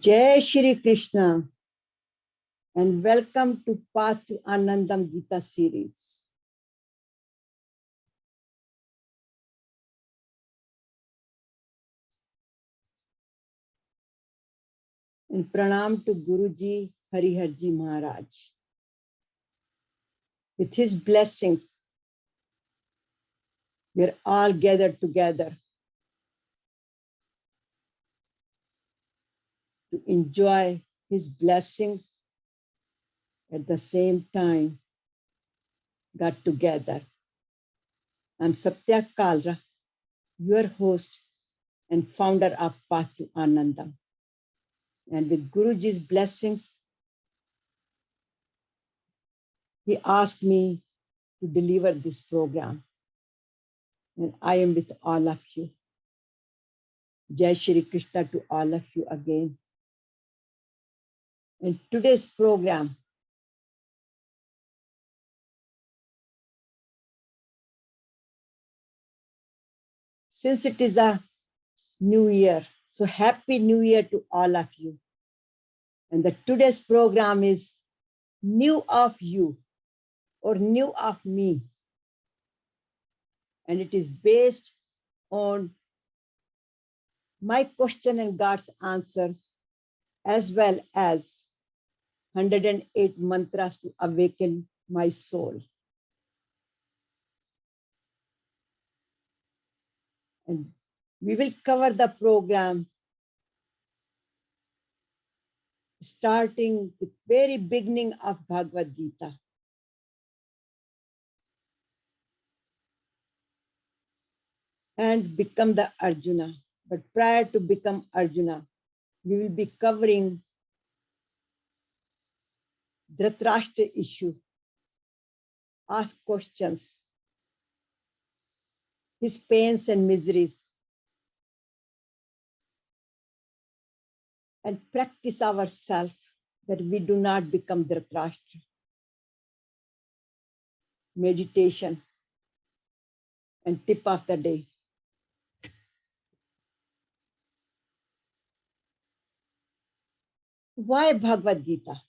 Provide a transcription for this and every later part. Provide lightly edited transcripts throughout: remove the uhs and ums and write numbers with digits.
Jai Shri Krishna and welcome to Path to Anandam Gita series. And pranam to Guruji Hariharji Maharaj. With his blessings, we are all gathered together to enjoy his blessings at the same time got together. I'm Satya Kalra, your host and founder of Path to Anandam. And with Guruji's blessings, he asked me to deliver this program. And I am with all of you. Jai Shri Krishna to all of you again. In today's program, since it is a new year, so happy new year to all of you. And today's program is new of you or new of me. And it is based on my question and God's answers, as well as 108 mantras to awaken my soul. And we will cover the program starting the very beginning of Bhagavad Gita. And become the Arjuna. But prior to become Arjuna, we will be covering Dhritarashtra issue, ask questions, his pains and miseries, and practice ourselves that we do not become Dhritarashtra. Meditation and tip of the day. Why Bhagavad Gita?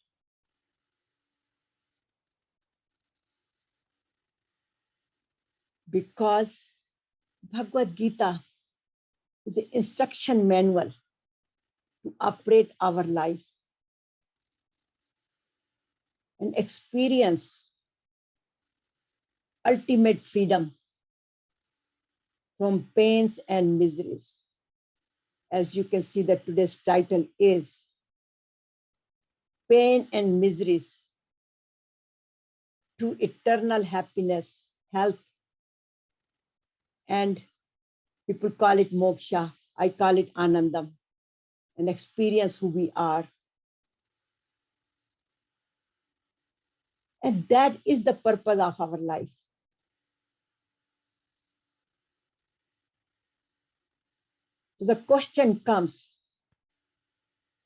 Because Bhagavad Gita is an instruction manual to operate our life and experience ultimate freedom from pains and miseries. As you can see that today's title is Pain and Miseries to Eternal Happiness, Health, and people call it moksha. I call it anandam, and experience who we are. And that is the purpose of our life. So the question comes,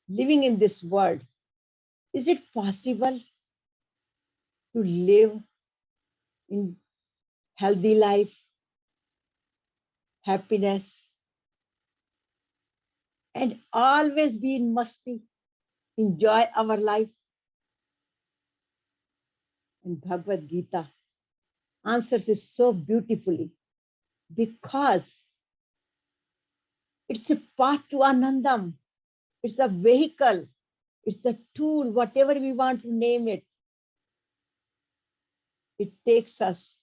living in this world, is it possible to live in healthy life, happiness, and always be in masti, enjoy our life? And Bhagavad Gita answers it so beautifully because it's a path to Anandam. It's a vehicle. It's the tool, whatever we want to name it. It takes us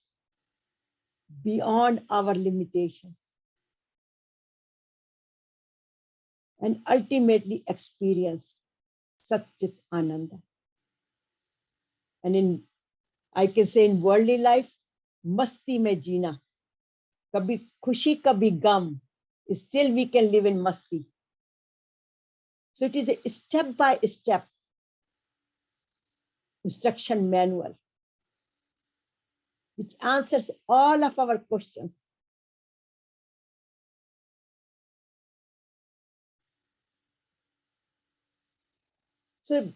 beyond our limitations and ultimately experience Satchit Ananda. And I can say in worldly life, masti mein jeena. Kabhi khushi, kabhi gum. Still we can live in masti. So it is a step-by-step instruction manual which answers all of our questions. So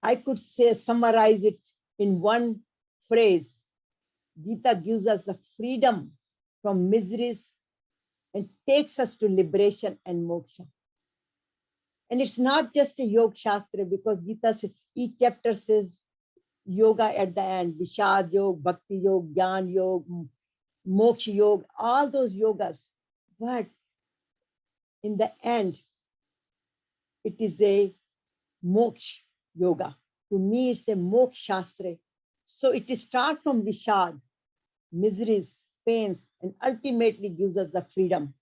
I could say, summarize it in one phrase. Gita gives us the freedom from miseries and takes us to liberation and moksha. And it's not just a yoga shastra, because Gita says, each chapter says yoga at the end, Vishad Yoga, Bhakti Yoga, Gyan Yoga, Moksha Yoga, all those yogas. But in the end, it is a moksha yoga. To me, it's a moksha shastra. So it starts from Vishad, miseries, pains, and ultimately gives us the freedom.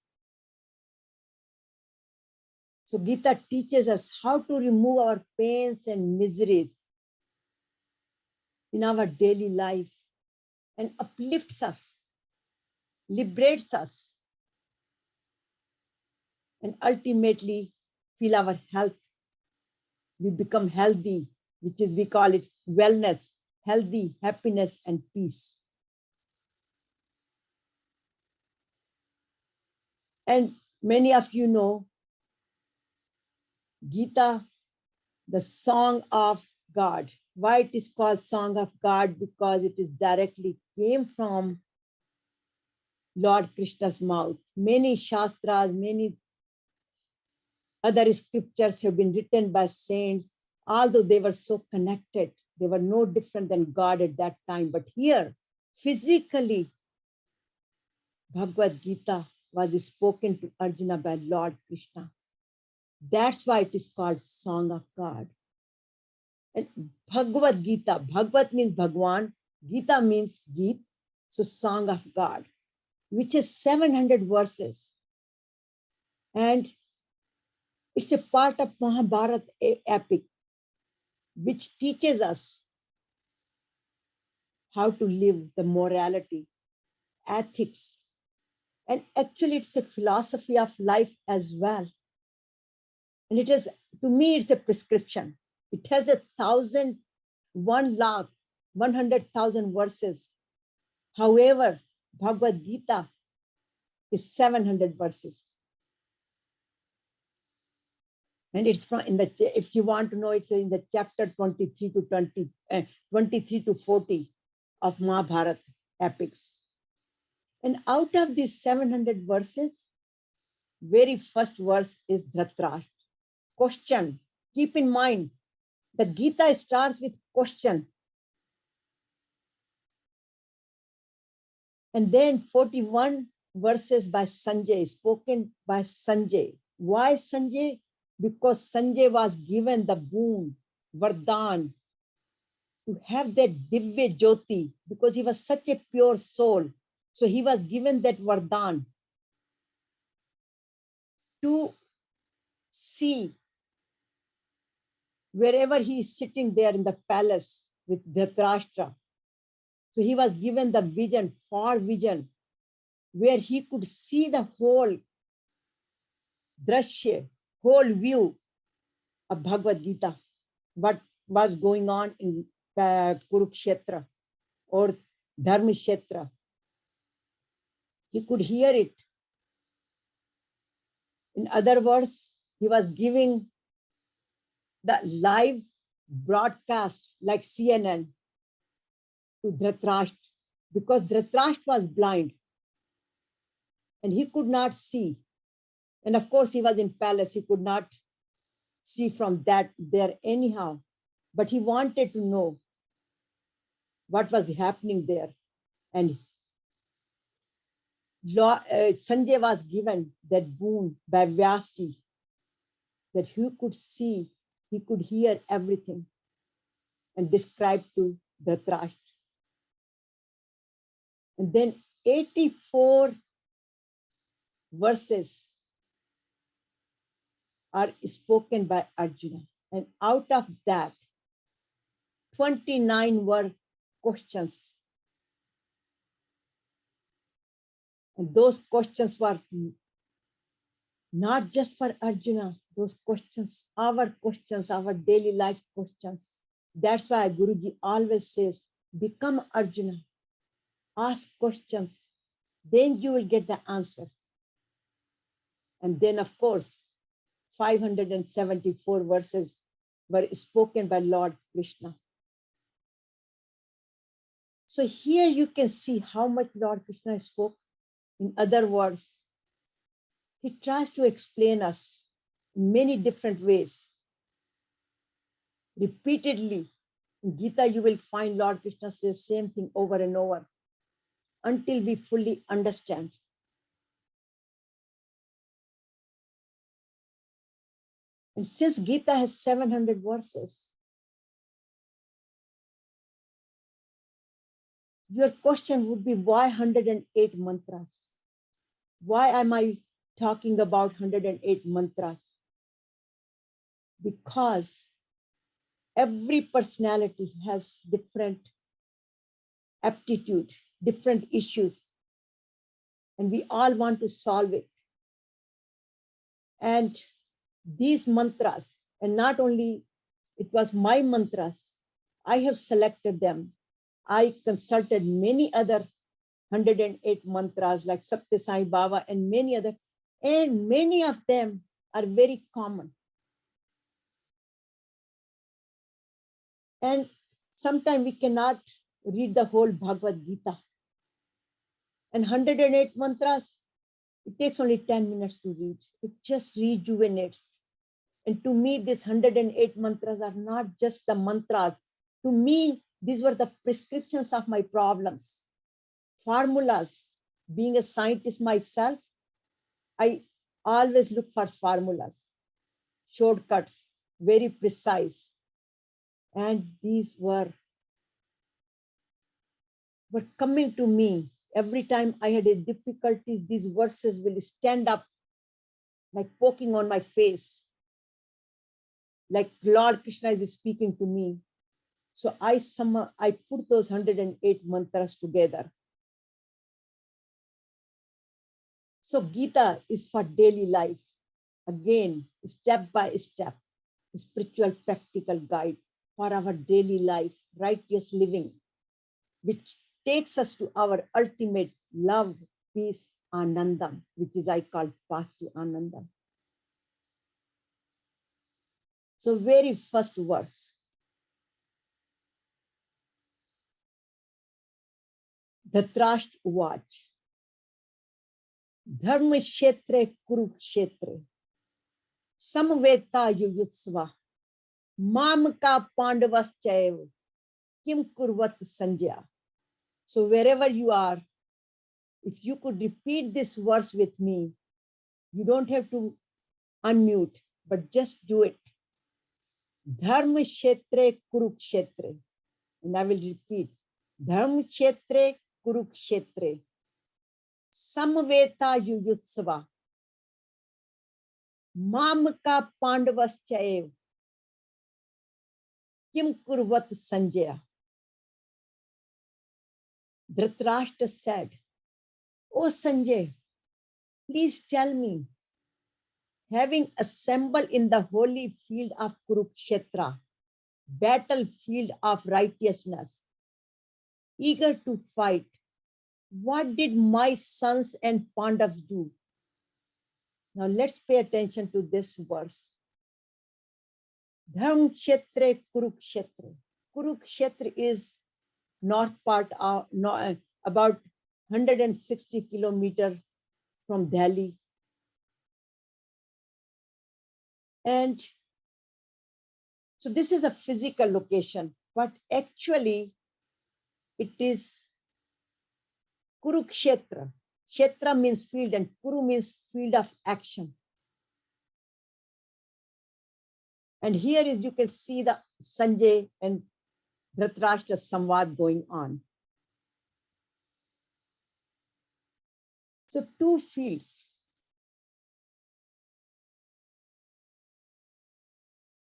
So Gita teaches us how to remove our pains and miseries in our daily life and uplifts us, liberates us, and ultimately feel our health. We become healthy, which is, we call it wellness, healthy, happiness, and peace. And many of you know Gita, the song of God. Why it is called song of God? Because it is directly came from Lord Krishna's mouth. Many shastras, many other scriptures have been written by saints, although they were so connected. They were no different than God at that time. But here, physically, Bhagavad Gita was spoken to Arjuna by Lord Krishna. That's why it is called Song of God. And Bhagavad Gita, Bhagavad means Bhagwan, Gita means Geet, so Song of God, which is 700 verses. And it's a part of Mahabharata epic, which teaches us how to live, the morality, ethics. And actually, it's a philosophy of life as well. And it is, to me, it's a prescription. It has 100,000 verses. However, Bhagavad Gita is 700 verses. And it's from in the, if you want to know, it's in the chapter 23 to 40 of Mahabharata epics. And out of these 700 verses, very first verse is Dhritarashtra. Question. Keep in mind, the Gita starts with question. And then 41 verses by Sanjay, spoken by Sanjay. Why Sanjay? Because Sanjay was given the boon, Vardhan, to have that Divya Jyoti, because he was such a pure soul. So he was given that Vardhan to see wherever he is sitting there in the palace with Dhritarashtra. So he was given the vision, far vision, where he could see the whole drashya, whole view of Bhagavad Gita, what was going on in Kurukshetra or Dharmashetra. He could hear it. In other words, he was giving the live broadcast like CNN to Dhritarashtra, because Dhritarashtra was blind and he could not see. And of course, he was in palace. He could not see from that there anyhow. But he wanted to know what was happening there. And Sanjay was given that boon by Vyasji, that he could see, he could hear everything and describe to Dhritarashtra. And then 84 verses are spoken by Arjuna. And out of that, 29 were questions. And those questions were not just for Arjuna, those questions, our daily life questions. That's why Guruji always says, become Arjuna, ask questions, then you will get the answer. And then, of course, 574 verses were spoken by Lord Krishna. So here you can see how much Lord Krishna spoke. In other words, he tries to explain us in many different ways. Repeatedly, in Gita, you will find Lord Krishna says same thing over and over until we fully understand. And since Gita has 700 verses, your question would be, why 108 mantras? Why am I talking about 108 mantras? Because every personality has different aptitude, different issues, and we all want to solve it. And these mantras, and not only it was my mantras, I have selected them. I consulted many other 108 mantras like Satya Sai Baba and many other, and many of them are very common. And sometimes we cannot read the whole Bhagavad Gita. And 108 mantras, it takes only 10 minutes to read. It just rejuvenates. And to me, these 108 mantras are not just the mantras. To me, these were the prescriptions of my problems, formulas. Being a scientist myself, I always look for formulas, shortcuts, very precise. And these were coming to me. Every time I had a difficulty, these verses will stand up like poking on my face, like Lord Krishna is speaking to me. So I put those 108 mantras together. So Gita is for daily life. Again, step by step, spiritual practical guide for our daily life, righteous living, which takes us to our ultimate love, peace, Anandam, which is I call path to Anandam. So very first verse. Dhritarashtra Uvach. Dharma Kshetre Kurukshetre. Samveta Yuyutsva. Mamka Pandavas Chaiv. Kim Kurvat Sanjaya. So wherever you are, if you could repeat this verse with me, you don't have to unmute, but just do it. Dharma Kshetre Kurukshetre. And I will repeat. Dharma Kshetre Kurukshetre. Samveta Yuyutsva. Mamka Pandavas Chaiv. Kim Kurvat Sanjaya. Dhritarashtra said, "Oh Sanjay, please tell me, having assembled in the holy field of Kurukshetra, battlefield of righteousness, eager to fight, what did my sons and Pandavas do?" Now let's pay attention to this verse. Dharma Kshetre Kurukshetra. Kurukshetra is north part of about 160 kilometers from Delhi. And so this is a physical location, but actually it is Kurukshetra. Kshetra means field and Kuru means field of action. And here is, you can see the Sanjay and Dhritarashtra Samvad going on. So two fields,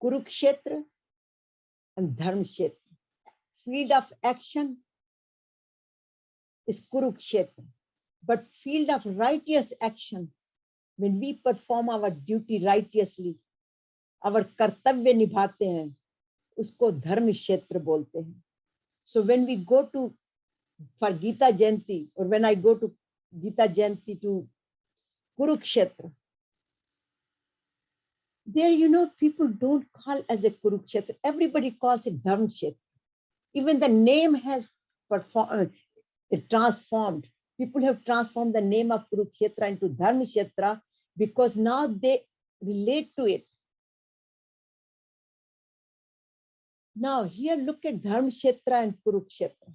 Kurukshetra and Dharmkshetra. Field of action is Kurukshetra, but field of righteous action, when we perform our duty righteously, our कर्तव्य निभाते हैं, उसको धर्म क्षेत्र बोलते हैं. So when we go to for Gita Jayanti, or when I go to Gita Jayanti to Kurukshetra, there, people don't call as a Kurukshetra. Everybody calls it Dharmkshetra. Even the name has transformed. People have transformed the name of Kurukshetra into Dharmkshetra because now they relate to it. Now here look at Dharmkshetra and Kurukshetra.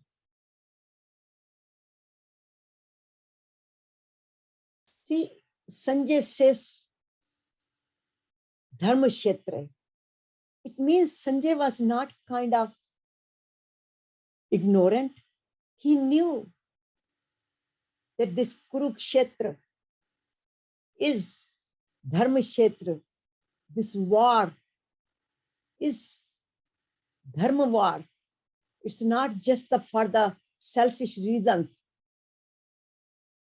See, Sanjay says Dharmkshetra. It means Sanjay was not kind of ignorant. He knew that this Kurukshetra is Dharmkshetra. This war is Dharma war. It's not just for the selfish reasons,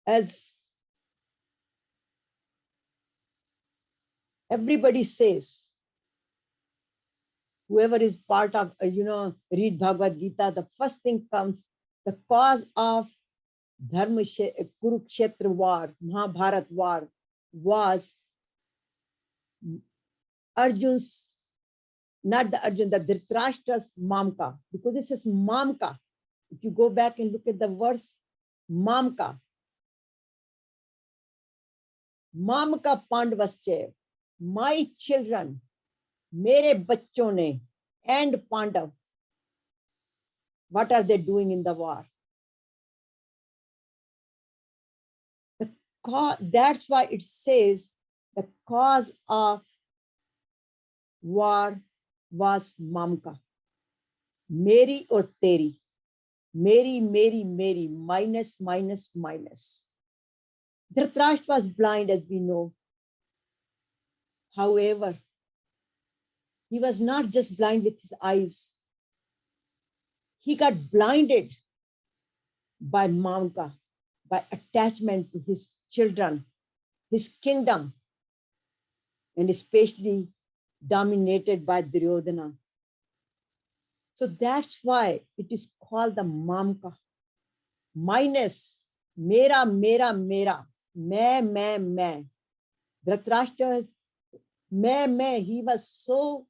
as everybody says. Whoever is part of, read Bhagavad Gita, the first thing comes, the cause of Kurukshetra war, Mahabharat war, was Arjun's, not the Arjun, the Dhritarashtra's Mamka, because it says Mamka. If you go back and look at the verse, Mamka. Mamka Pandavasche, my children, mere bachon ne, and Pandav, what are they doing in the war? That's why it says the cause of war was Mamka. Meri or Teri. Meri, minus, minus, minus. Dhritarashtra was blind, as we know. However, he was not just blind with his eyes. He got blinded by Mamka, by attachment to his children, his kingdom, and especially dominated by Duryodhana. So that's why it is called the Mamka. Minus, mera, mera, mera, main. Dhritarashtra, main, he was so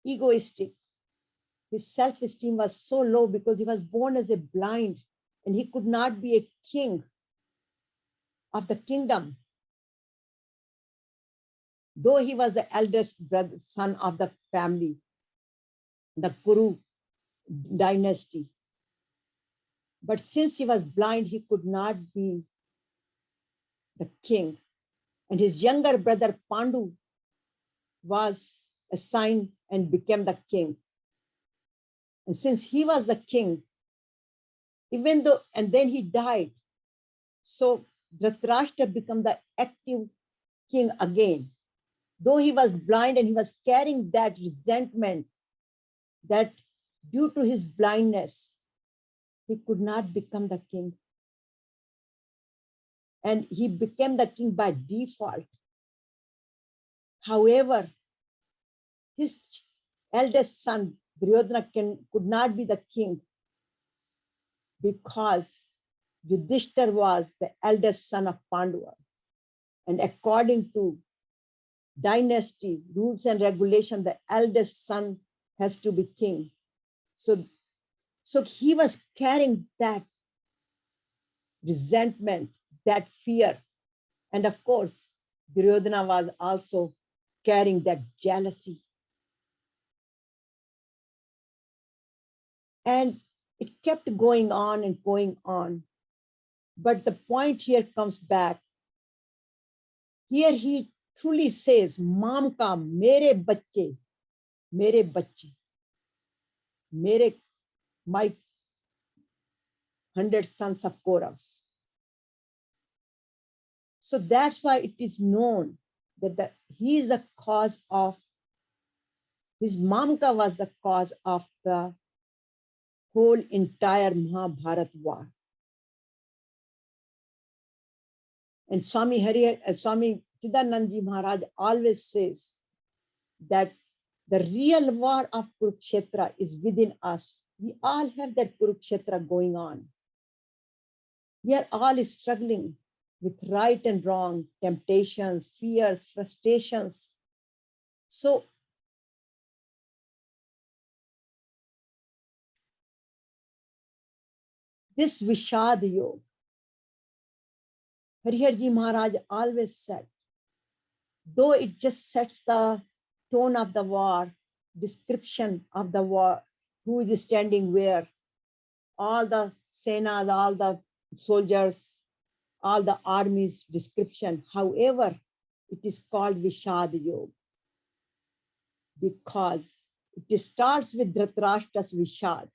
egoistic. His self-esteem was so low because he was born as a blind and he could not be a king of the kingdom. Though he was the eldest brother, son of the family, the Kuru dynasty. But since he was blind, he could not be the king. And his younger brother Pandu was assigned and became the king. And since he was the king, even though, and then he died, so Dhritarashtra became the active king again. Though he was blind and he was carrying that resentment that due to his blindness, he could not become the king. And he became the king by default. However, his eldest son, Duryodhana, could not be the king because Yudhishthir was the eldest son of Pandava. And according to dynasty rules and regulation, the eldest son has to be king. So he was carrying that resentment, that fear. And of course, Duryodhana was also carrying that jealousy. And it kept going on and going on. But the point here comes back. Here he truly says, Mamka, mere bacche, my 100 sons of Kauravas. So that's why it is known that he is the cause of, his Mamka was the cause of the whole entire Mahabharat war. And Swami Chidanand Maharaj always says that the real war of Kurukshetra is within us. We all have that Kurukshetra going on. We are all struggling with right and wrong, temptations, fears, frustrations. So this Vishad Yoga, Hariharji Maharaj always said though it just sets the tone of the war, description of the war, who is standing where, all the senas, all the soldiers, all the armies description. However, it is called Vishad Yoga because it starts with Dhritarashtra's Vishad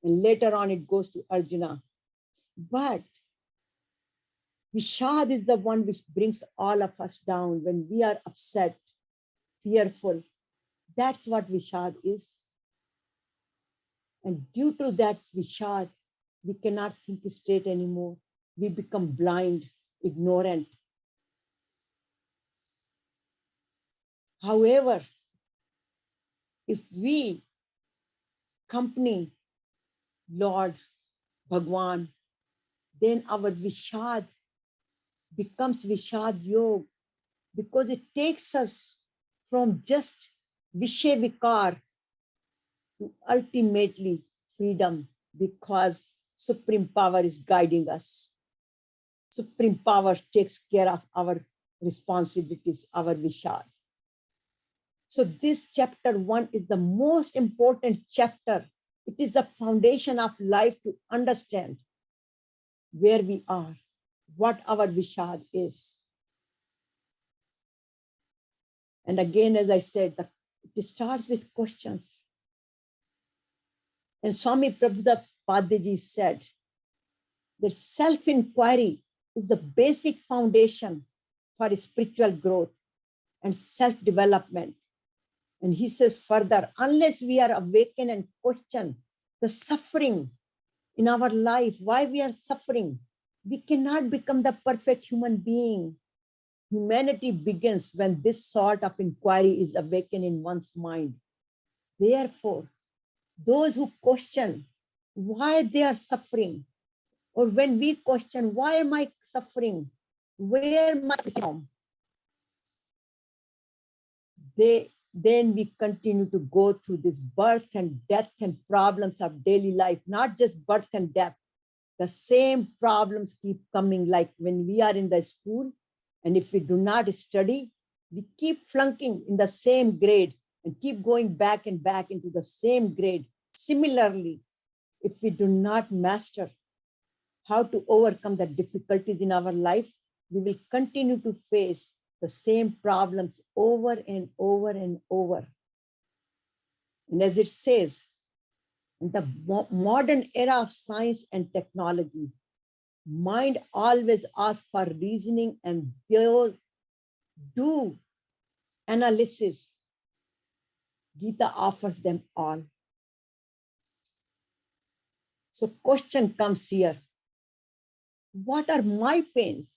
and later on it goes to Arjuna. But Vishad is the one which brings all of us down when we are upset, fearful. That's what Vishad is. And due to that Vishad, we cannot think straight anymore. We become blind, ignorant. However, if we accompany Lord Bhagwan, then our Vishad becomes Vishad Yoga because it takes us from just Vishay Vikar to ultimately freedom because Supreme Power is guiding us. Supreme Power takes care of our responsibilities, our Vishad. So this chapter 1 is the most important chapter. It is the foundation of life to understand where we are, what our Vishad is. And again, as I said, it starts with questions. And Swami Prabhupada Padyaji said that self-inquiry is the basic foundation for spiritual growth and self-development. And he says further, unless we are awakened and question the suffering in our life, why we are suffering, we cannot become the perfect human being. Humanity begins when this sort of inquiry is awakened in one's mind. Therefore, those who question why they are suffering, or when we question, why am I suffering? Where am I from? Then we continue to go through this birth and death and problems of daily life, not just birth and death. The same problems keep coming, like when we are in the school, and if we do not study, we keep flunking in the same grade and keep going back and back into the same grade. Similarly, if we do not master how to overcome the difficulties in our life, we will continue to face the same problems over and over and over. And as it says, in the modern era of science and technology, mind always asks for reasoning and those do analysis. Gita offers them all. So question comes here. What are my pains?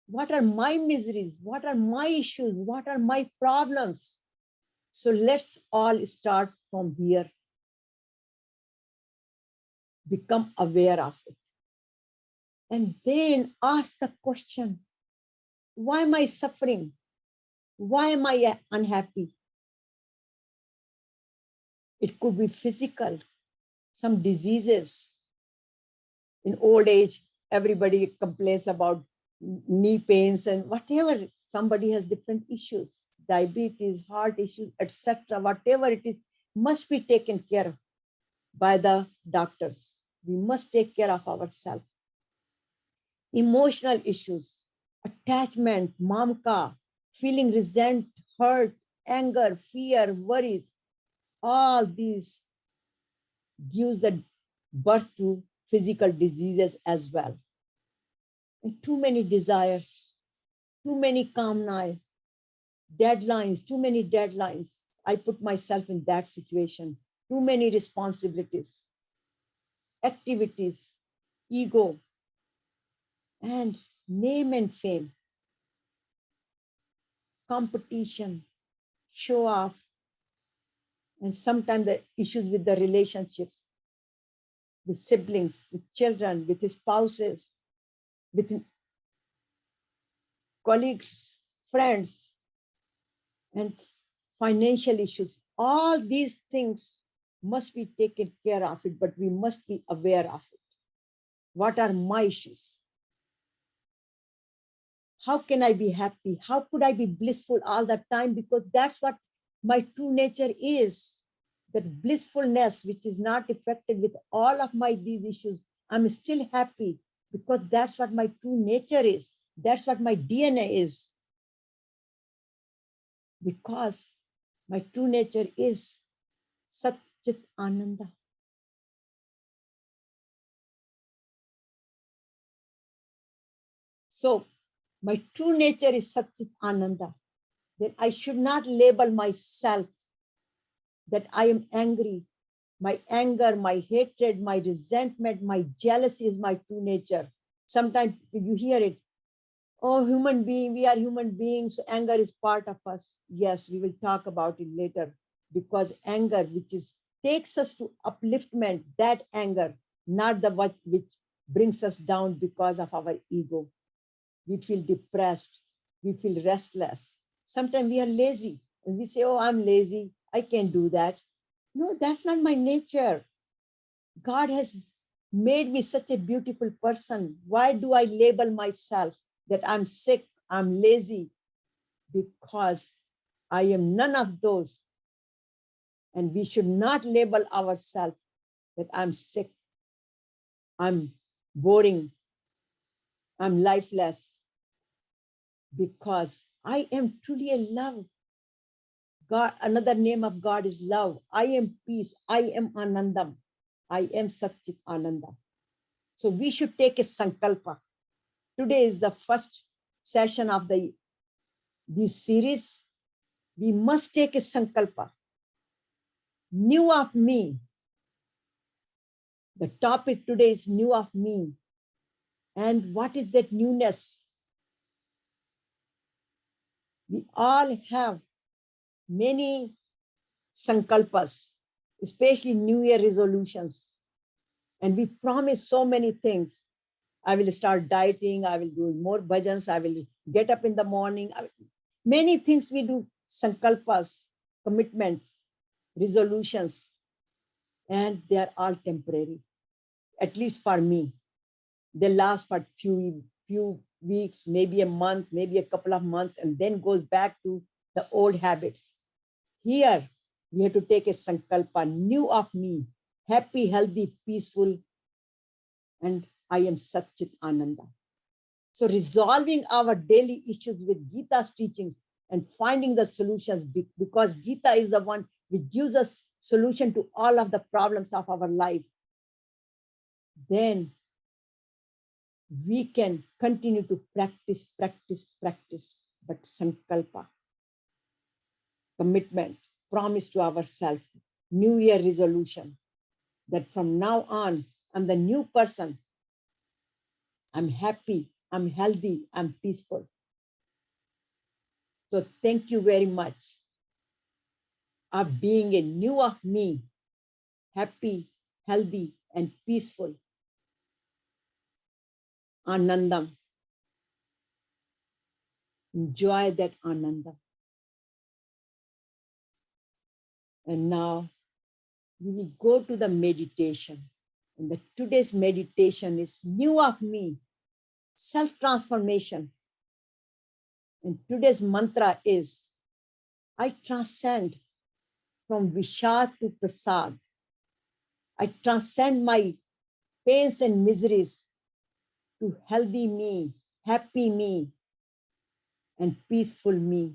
What are my miseries? What are my issues? What are my problems? So let's all start from here. Become aware of it. And then ask the question, why am I suffering? Why am I unhappy? It could be physical, some diseases. In old age, everybody complains about knee pains and whatever. Somebody has different issues, diabetes, heart issues, etc. Whatever it is, must be taken care of by the doctors. We must take care of ourselves. Emotional issues, attachment, mamka, feeling resent, hurt, anger, fear, worries, all these gives the birth to physical diseases as well. And too many desires, too many calmness, deadlines, too many deadlines. I put myself in that situation. Too many responsibilities, activities, ego, and name and fame, competition, show off, and sometimes the issues with the relationships, with siblings, with children, with spouses, with colleagues, friends, and financial issues. All these things must be taken care of it, but we must be aware of it. What are my issues? how can I be happy? How could I be blissful all the time? Because that's what my true nature is. That blissfulness, which is not affected with all of my these issues. I'm still happy because that's what my true nature is. That's what my DNA is. Because my true nature is Sat Chit Ananda. So my true nature is Sat Chit Ananda. Then I should not label myself that I am angry. My anger, my hatred, my resentment, my jealousy is my true nature. Sometimes you hear it. Oh, human being, we are human beings. So anger is part of us. Yes, we will talk about it later, because anger, which is takes us to upliftment, that anger, not the what which brings us down because of our ego. We feel depressed. We feel restless. Sometimes we are lazy and we say, oh, I'm lazy. I can't do that. No, that's not my nature. God has made me such a beautiful person. Why do I label myself that I'm sick, I'm lazy? Because I am none of those. And we should not label ourselves that I'm sick, I'm boring, I'm lifeless, because I am truly a love. God, another name of God is love. I am peace. I am Anandam. I am Satchit Ananda. So we should take a sankalpa. Today is the first session of this series. We must take a sankalpa. New of me. The topic today is new of me. And what is that newness? We all have many sankalpas, especially New Year resolutions. And we promise so many things. I will start dieting. I will do more bhajans. I will get up in the morning. Many things we do, sankalpas, commitments, resolutions, and they are all temporary. At least for me, they last for few weeks, maybe a month, maybe a couple of months, and then goes back to the old habits. Here, we have to take a sankalpa, new of me, happy, healthy, peaceful, and I am Satchit Ananda. So resolving our daily issues with Gita's teachings and finding the solutions, because Gita is the one which gives us solution to all of the problems of our life. Then we can continue to practice. But sankalpa, commitment, promise to ourselves, New Year resolution, that from now on, I'm the new person. I'm happy, I'm healthy, I'm peaceful. So thank you very much of being a new of me, happy, healthy, and peaceful. Anandam. Enjoy that Anandam. And now we will go to the meditation. And today's meditation is new of me, self-transformation. And today's mantra is, I transcend from Vishad to Prasad. I transcend my pains and miseries to healthy me, happy me, and peaceful me.